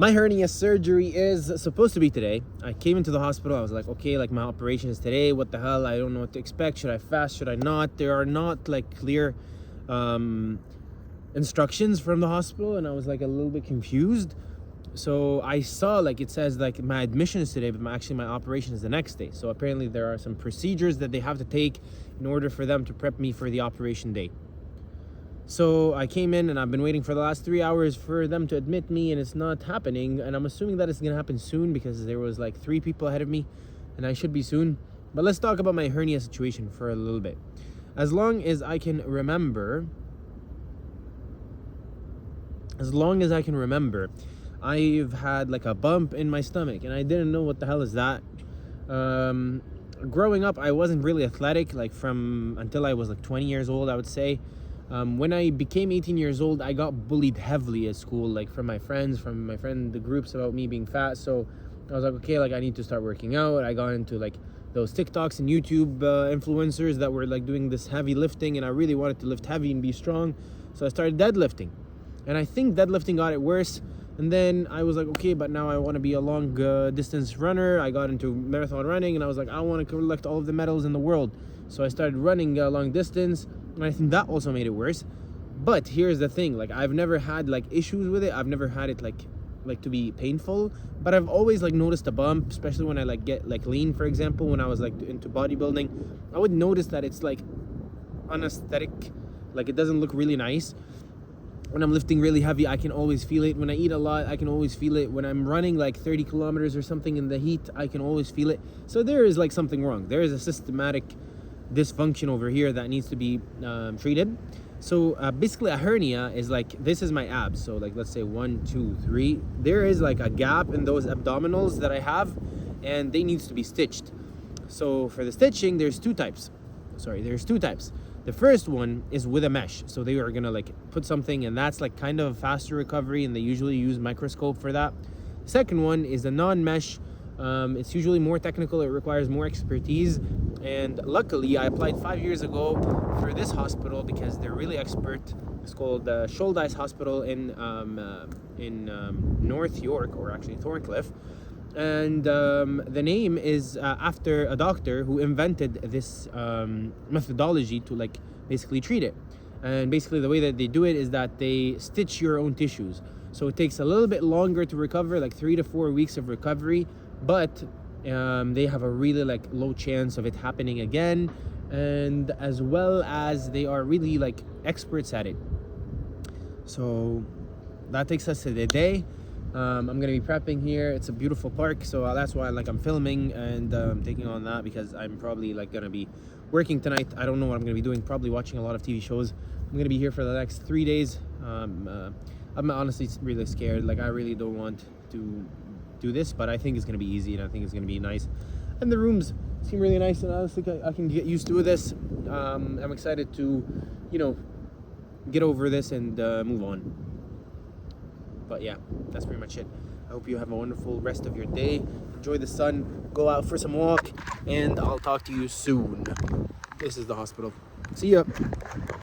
My hernia surgery is supposed to be today. I came into the hospital. I was like, okay, like my operation is today. What the hell? I don't know what to expect. Should I fast? Should I not? There are not like clear instructions from the hospital, and I was like a little bit confused. So I saw like it says like my admission is today, but actually my operation is the next day. So apparently there are some procedures that they have to take in order for them to prep me for the operation day. So I came in and I've been waiting for the last 3 hours for them to admit me, and it's not happening. And I'm assuming that it's gonna happen soon because there was like 3 people ahead of me and I should be soon. But let's talk about my hernia situation for a little bit. As long as I can remember, I've had like a bump in my stomach and I didn't know what the hell is that. Growing up, I wasn't really athletic, like from until I was like 20 years old, I would say. When I became 18 years old, I got bullied heavily at school, like from my friends, the groups about me being fat. So I was like, okay, like I need to start working out. I got into like those TikToks and YouTube influencers that were like doing this heavy lifting, and I really wanted to lift heavy and be strong. So I started deadlifting, and I think deadlifting got it worse. And then I was like, okay, but now I want to be a long distance runner. I got into marathon running, and I was like, I want to collect all of the medals in the world. So I started running long distance, and I think that also made it worse. But here's the thing, like I've never had like issues with it. I've never had it like to be painful, but I've always like noticed a bump, especially when I like get like lean, for example. When I was like into bodybuilding, I would notice that it's like unaesthetic, like it doesn't look really nice. When I'm lifting really heavy, I can always feel it. When I eat a lot, I can always feel it. When I'm running like 30 kilometers or something in the heat, I can always feel it. So there is like something wrong. There is a systematic dysfunction over here that needs to be treated. So basically a hernia is like, this is my abs. So like, let's say 1, 2, 3. There is like a gap in those abdominals that I have, and they needs to be stitched. So for the stitching, there's two types. The first one is with a mesh. So they are gonna like put something, and that's like kind of a faster recovery, and they usually use microscope for that. The second one is a non-mesh. It's usually more technical. It requires more expertise. And luckily, I applied 5 years ago for this hospital because they're really expert. It's called Shouldice Hospital in North York, or actually Thorncliffe. And the name is after a doctor who invented this methodology to like basically treat it. And basically the way that they do it is that they stitch your own tissues. So it takes a little bit longer to recover, like 3 to 4 weeks of recovery, but they have a really like low chance of it happening again. And as well as they are really like experts at it. So that takes us to the day. I'm gonna be prepping here. It's a beautiful park, so that's why like I'm filming and taking on that, because I'm probably like gonna be working tonight. I don't know what I'm gonna be doing. Probably watching a lot of TV shows. I'm gonna be here for the next 3 days. I'm honestly really scared. Like I really don't want to do this, but I think it's gonna be easy, and I think it's gonna be nice. And the rooms seem really nice, and honestly I can get used to this. I'm excited to, get over this and move on. But yeah, that's pretty much it. I hope you have a wonderful rest of your day. Enjoy the sun, go out for some walk, and I'll talk to you soon. This is the hospital. See ya.